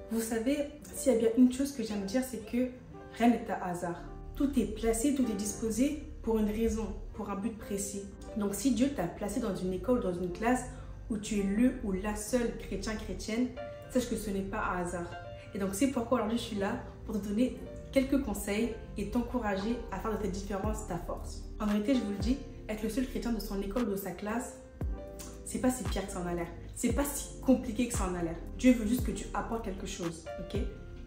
Vous savez, s'il y a bien une chose que j'aime dire, c'est que rien n'est à hasard. Tout est placé, tout est disposé pour une raison, pour un but précis. Donc si Dieu t'a placé dans une école, dans une classe où tu es le ou la seule chrétienne, sache que ce n'est pas à hasard. Et donc c'est pourquoi aujourd'hui je suis là pour te donner quelques conseils et t'encourager à faire de cette différence ta force. En vérité, je vous le dis, être le seul chrétien de son école ou de sa classe, c'est pas si pire que ça en a l'air. C'est pas si compliqué que ça en a l'air. Dieu veut juste que tu apportes quelque chose, ok?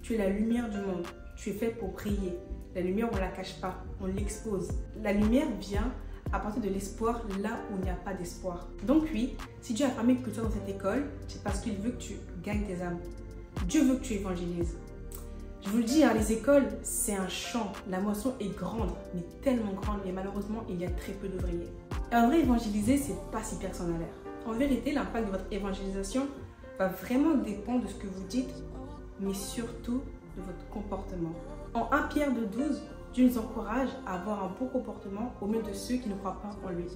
Tu es la lumière du monde. Tu es fait pour briller. La lumière, on ne la cache pas, on l'expose. La lumière vient apporter de l'espoir là où il n'y a pas d'espoir. Donc oui, si Dieu a permis que tu sois dans cette école, c'est parce qu'il veut que tu gagnes tes âmes. Dieu veut que tu évangélises. Je vous le dis, hein, les écoles, c'est un champ. La moisson est grande, mais tellement grande. Et malheureusement, il y a très peu d'ouvriers. Et en vrai, évangéliser, c'est pas si personne n'a l'air. En vérité, l'impact de votre évangélisation va vraiment dépendre de ce que vous dites, mais surtout de votre comportement. En 1 Pierre 2,12, Dieu nous encourage à avoir un bon comportement au milieu de ceux qui ne croient pas en lui,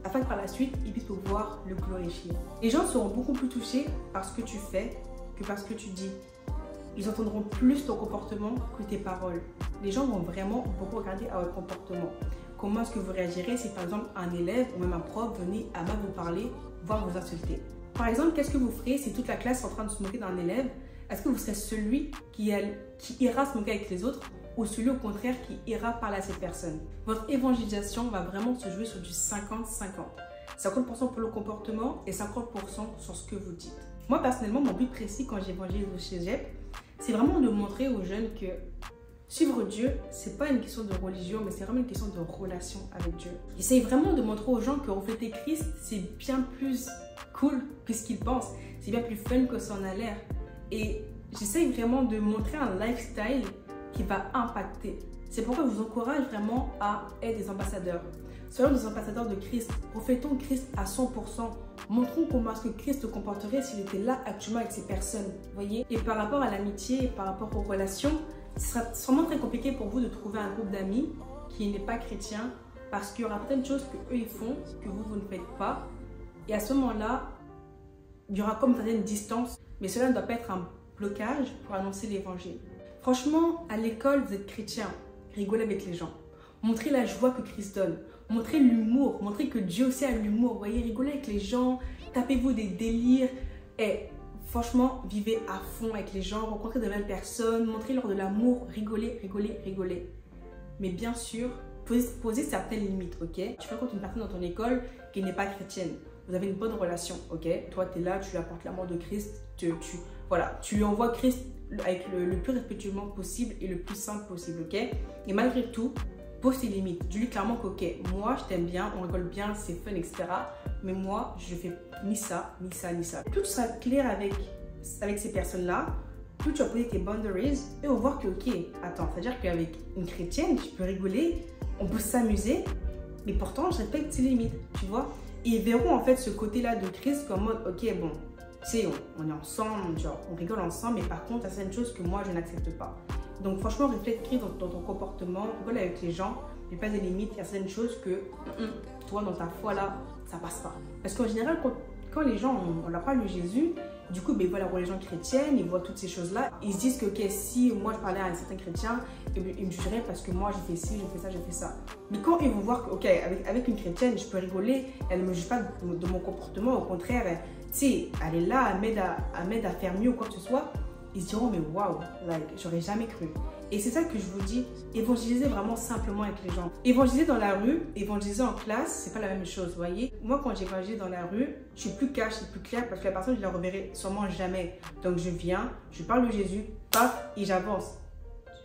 afin que par la suite, ils puissent pouvoir le glorifier. Les gens seront beaucoup plus touchés par ce que tu fais que par ce que tu dis. Ils entendront plus ton comportement que tes paroles. Les gens vont vraiment beaucoup regarder à votre comportement. Comment est-ce que vous réagirez si par exemple un élève ou même un prof venait à mal vous parler, voire vous insulter? Par exemple, qu'est-ce que vous ferez si toute la classe est en train de se moquer d'un élève? Est-ce que vous serez celui qui ira se moquer avec les autres ou celui au contraire qui ira parler à cette personne? Votre évangélisation va vraiment se jouer sur du 50-50. 50% pour le comportement et 50% sur ce que vous dites. Moi personnellement, mon but précis quand j'évangélise au cégep, c'est vraiment de montrer aux jeunes que suivre Dieu, c'est pas une question de religion, mais c'est vraiment une question de relation avec Dieu. J'essaye vraiment de montrer aux gens que refléter Christ, c'est bien plus cool que ce qu'ils pensent. C'est bien plus fun que ça en a l'air. Et j'essaye vraiment de montrer un lifestyle qui va impacter. C'est pourquoi je vous encourage vraiment à être des ambassadeurs. Soyons des ambassadeurs de Christ. Reflétons Christ à 100%. Montrons comment est-ce que Christ se comporterait s'il était là actuellement avec ces personnes. Voyez. Et par rapport à l'amitié et par rapport aux relations, ce sera sûrement très compliqué pour vous de trouver un groupe d'amis qui n'est pas chrétien parce qu'il y aura certaines choses qu'eux ils font que vous ne faites pas. Et à ce moment-là, il y aura comme une certaine distance, mais cela ne doit pas être un blocage pour annoncer l'évangile. Franchement, à l'école, vous êtes chrétien, rigolez avec les gens. Montrez la joie que Christ donne. Montrez l'humour, montrez que Dieu aussi a l'humour. Vous voyez, rigolez avec les gens, tapez-vous des délires. Et franchement, vivez à fond avec les gens, rencontrez de nouvelles personnes, montrez-leur de l'amour, rigolez, rigolez, rigolez. Mais bien sûr, posez certaines limites, ok? Tu rencontres une personne dans ton école qui n'est pas chrétienne. Vous avez une bonne relation, ok? Toi, tu es là, tu lui apportes l'amour de Christ, tu lui envoies Christ avec le plus respectueusement possible et le plus simple possible, ok? Et malgré tout, pose tes limites. Dis-lui clairement que, ok, moi, je t'aime bien, on rigole bien, c'est fun, etc. Mais moi, je fais ni ça, ni ça, ni ça. Plus tu seras clair avec ces personnes-là, plus tu vas poser tes boundaries et on va voir que, ok, attends, c'est-à-dire qu'avec une chrétienne, tu peux rigoler, on peut s'amuser, mais pourtant, je respecte ses limites, tu vois? Et ils verront en fait ce côté-là de Christ comme mode, ok, bon, tu sais, on est ensemble, genre, on rigole ensemble, mais par contre, il y a certaines choses que moi, je n'accepte pas. Donc franchement, reflète Christ dans ton comportement, rigole avec les gens, mais pas des limites, il y a certaines choses que, toi, dans ta foi là, ça passe pas. Parce qu'en général, quand les gens, on leur parle de Jésus, du coup, ben, ils voient la religion chrétienne, ils voient toutes ces choses-là, ils se disent que, ok, si moi je parlais à un certain chrétien, ils me jugeraient parce que moi j'ai fait ci, j'ai fait ça, j'ai fait ça. Mais quand ils vont voir que, ok, avec une chrétienne, je peux rigoler, elle ne me juge pas de mon comportement, au contraire, tu sais, elle est là, elle m'aide à faire mieux ou quoi que ce soit, ils se diront, mais waouh, like, j'aurais jamais cru. Et c'est ça que je vous dis, évangéliser vraiment simplement avec les gens. Évangéliser dans la rue, évangéliser en classe, c'est pas la même chose, vous voyez. Moi, quand j'évangélise dans la rue, je suis plus cash, c'est plus clair parce que la personne, je la reverrai sûrement jamais. Donc, je viens, je parle de Jésus, paf, et j'avance.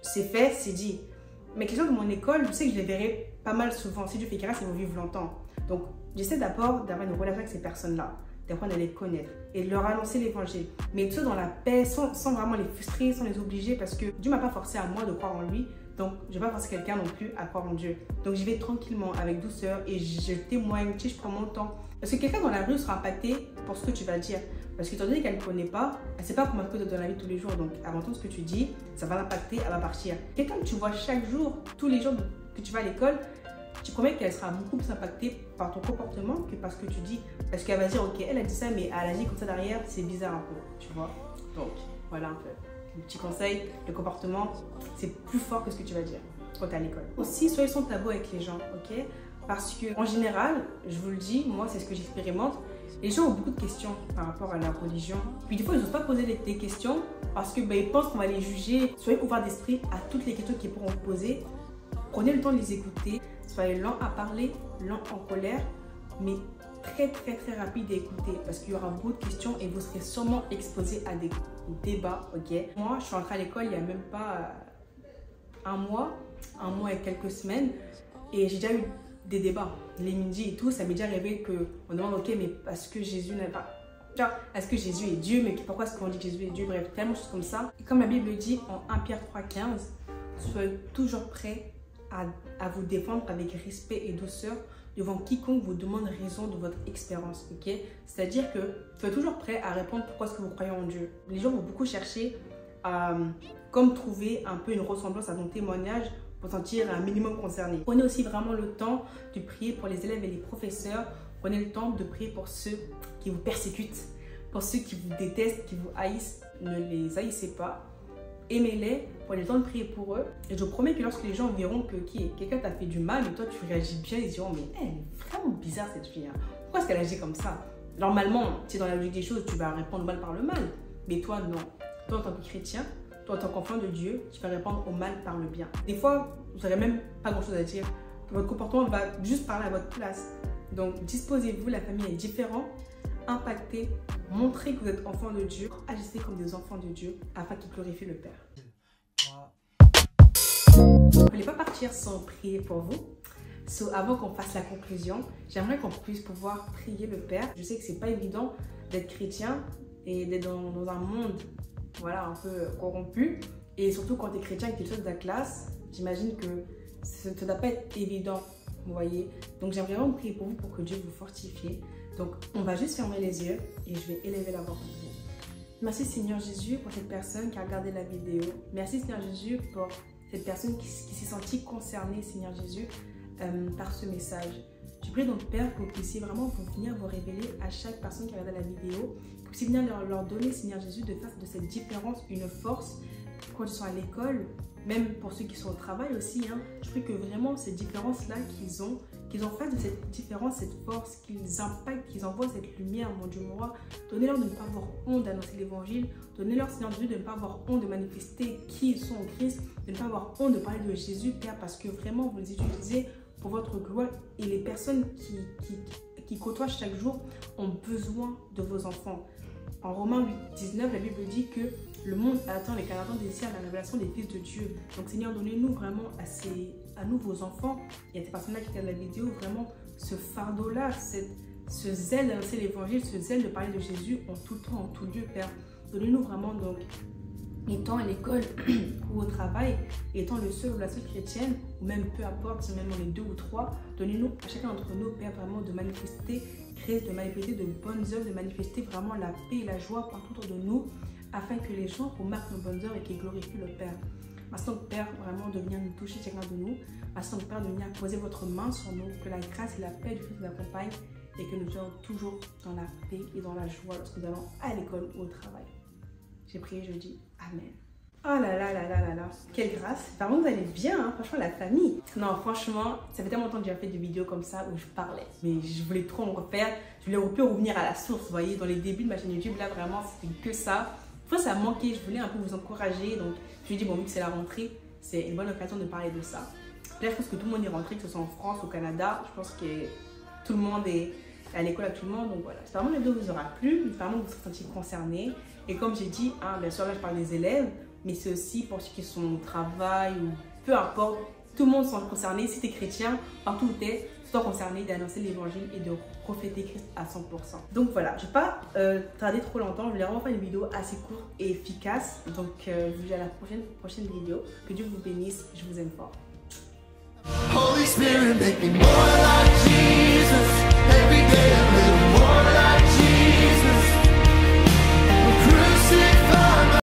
C'est fait, c'est dit. Mais les gens de mon école, je sais que je les verrai pas mal souvent. Si Dieu fait grâce, ils vont vivre longtemps. Donc, j'essaie d'abord d'avoir une relation avec ces personnes-là, d'apprendre à les connaître et de leur annoncer l'évangile. Mais tout ça dans la paix, sans vraiment les frustrer, sans les obliger, parce que Dieu m'a pas forcé à moi de croire en lui, donc je vais pas forcer quelqu'un non plus à croire en Dieu. Donc j'y vais tranquillement, avec douceur, et je témoigne, tu sais, je prends mon temps. Parce que quelqu'un dans la rue sera impacté pour ce que tu vas dire. Parce que étant donné qu'elle ne connaît pas, elle ne sait pas comment tu dans la vie tous les jours. Donc avant tout ce que tu dis, ça va l'impacter, elle va partir. Quelqu'un que tu vois chaque jour, tous les jours que tu vas à l'école, tu promets qu'elle sera beaucoup plus impactée par ton comportement que par ce que tu dis. Parce qu'elle va dire, ok, elle a dit ça, mais elle a dit comme ça derrière, c'est bizarre un peu, tu vois. Donc, voilà un peu. le petit conseil, le comportement, c'est plus fort que ce que tu vas dire quand tu es à l'école. Aussi, soyez sans tabou avec les gens, ok? Parce que en général, je vous le dis, moi c'est ce que j'expérimente, les gens ont beaucoup de questions par rapport à la religion. Puis des fois, ils n'osent pas poser des questions parce que ils pensent qu'on va les juger. Soyez ouverts d'esprit à toutes les questions qu'ils pourront vous poser. Prenez le temps de les écouter. Soyez lents à parler, lents en colère, mais très rapide à écouter parce qu'il y aura beaucoup de questions et vous serez sûrement exposé à des débats, ok? Moi, je suis entrée à l'école il n'y a même pas un mois et quelques semaines et j'ai déjà eu des débats, les midis et tout, ça m'est déjà arrivé qu'on demande, ok, mais est-ce que Jésus n'est pas... Est-ce que Jésus est Dieu? Mais pourquoi est-ce qu'on dit que Jésus est Dieu? Bref, tellement de choses comme ça. Et comme la Bible dit en 1 Pierre 3,15, soyez toujours prêts à vous défendre avec respect et douceur devant quiconque vous demande raison de votre expérience, ok? C'est-à-dire que soyez toujours prêts à répondre pourquoi est-ce que vous croyez en Dieu. Les gens vont beaucoup chercher à comme trouver un peu une ressemblance à ton témoignage pour sentir un minimum concerné. Prenez aussi vraiment le temps de prier pour les élèves et les professeurs. Prenez le temps de prier pour ceux qui vous persécutent, pour ceux qui vous détestent, qui vous haïssent. Ne les haïssez pas. Aimez-les, prenez le temps de prier pour eux. Et je vous promets que lorsque les gens verront que quelqu'un t'a fait du mal et toi tu réagis bien, ils diront mais elle est vraiment bizarre cette fille. Hein. Pourquoi est-ce qu'elle agit comme ça? Normalement, si dans la logique des choses, tu vas répondre mal par le mal. Mais toi, non. Toi, en tant que chrétien, toi, en tant qu'enfant de Dieu, tu vas répondre au mal par le bien. Des fois, vous n'aurez même pas grand-chose à dire. Votre comportement va juste parler à votre place. Donc, disposez-vous, la famille est différente. Impactez, montrez que vous êtes enfant de Dieu. Agissez comme des enfants de Dieu afin qu'ils glorifient le Père. Je ne voulais pas partir sans prier pour vous. Avant qu'on fasse la conclusion, j'aimerais qu'on puisse pouvoir prier le Père. Je sais que c'est pas évident d'être chrétien et d'être dans un monde voilà, un peu corrompu. Et surtout quand tu es chrétien et que tu es le seul de la classe, j'imagine que ça ne doit pas être évident, vous voyez. Donc j'aimerais vraiment prier pour vous pour que Dieu vous fortifie. Donc on va juste fermer les yeux et je vais élever la voix pour vous. Merci Seigneur Jésus pour cette personne qui a regardé la vidéo. Merci Seigneur Jésus pour cette personne qui s'est sentie concernée, Seigneur Jésus, par ce message. Je prie donc Père que vous puissiez vraiment venir vous révéler à chaque personne qui regarde la vidéo, que vous puissiez venir leur donner, Seigneur Jésus, de faire de cette différence une force quand ils sont à l'école, même pour ceux qui sont au travail aussi. Hein. Je prie que vraiment cette différence-là qu'ils ont fait de cette différence, cette force, qu'ils impactent, qu'ils envoient cette lumière, mon Dieu, mon roi. Donnez-leur de ne pas avoir honte d'annoncer l'évangile. Donnez-leur, Seigneur Dieu, de ne pas avoir honte de manifester qui ils sont en Christ, de ne pas avoir honte de parler de Jésus, Père, parce que vraiment, vous les utilisez pour votre gloire et les personnes qui côtoient chaque jour ont besoin de vos enfants. En Romains 8,19, la Bible dit que le monde attend, les Canadiens désirent la révélation des fils de Dieu. Donc Seigneur, donnez-nous vraiment à nous, vos enfants, et à ces personnes-là qui regardent la vidéo, vraiment ce fardeau-là, ce zèle d'annoncer l'évangile, ce zèle de parler de Jésus en tout temps, en tout lieu, Père. Donnez-nous vraiment donc, étant à l'école ou au travail, étant le seul ou la seule chrétienne, ou même peu importe, si même on est 2 ou 3, donnez-nous à chacun d'entre nous, Père, vraiment de manifester Christ, de manifester de bonnes œuvres, de manifester vraiment la paix et la joie partout autour de nous, afin que les gens remarquent nos bonnes œuvres et qu'ils glorifient le Père. Merci donc Père, vraiment de venir nous toucher chacun de nous. Merci donc Père de venir poser votre main sur nous, que la grâce et la paix du Christ nous accompagnent et que nous soyons toujours dans la paix et dans la joie lorsque nous allons à l'école ou au travail. J'ai prié, je dis Amen. Oh là là là là là là, quelle grâce. Par contre, vous allez bien, hein, franchement, la famille. Non, franchement, ça fait tellement longtemps que j'ai fait des vidéos comme ça où je parlais. Mais je voulais trop me refaire. Je voulais un peu revenir à la source, vous voyez. Dans les débuts de ma chaîne YouTube, là, vraiment, c'était que ça. Des fois, ça manquait. Je voulais un peu vous encourager. Donc, je me dis, bon, vu que c'est la rentrée, c'est une bonne occasion de parler de ça. Là, je pense que tout le monde est rentré, que ce soit en France, au Canada. Je pense que tout le monde est à l'école actuellement. Donc, voilà. J'espère que la vidéo vous aura plu. J'espère que vous serez sentis concernés. Et comme j'ai dit, hein, bien sûr, là, je parle des élèves. Mais c'est aussi pour ceux qui sont au travail ou peu importe, tout le monde sont concernés. Si tu es chrétien, partout où tu es, tu es concerné d'annoncer l'évangile et de refléter Christ à 100%. Donc voilà, je ne vais pas tarder trop longtemps. Je voulais vraiment faire une vidéo assez courte et efficace. Donc je vous dis à la prochaine vidéo. Que Dieu vous bénisse. Je vous aime fort. Holy Spirit, make me more alive.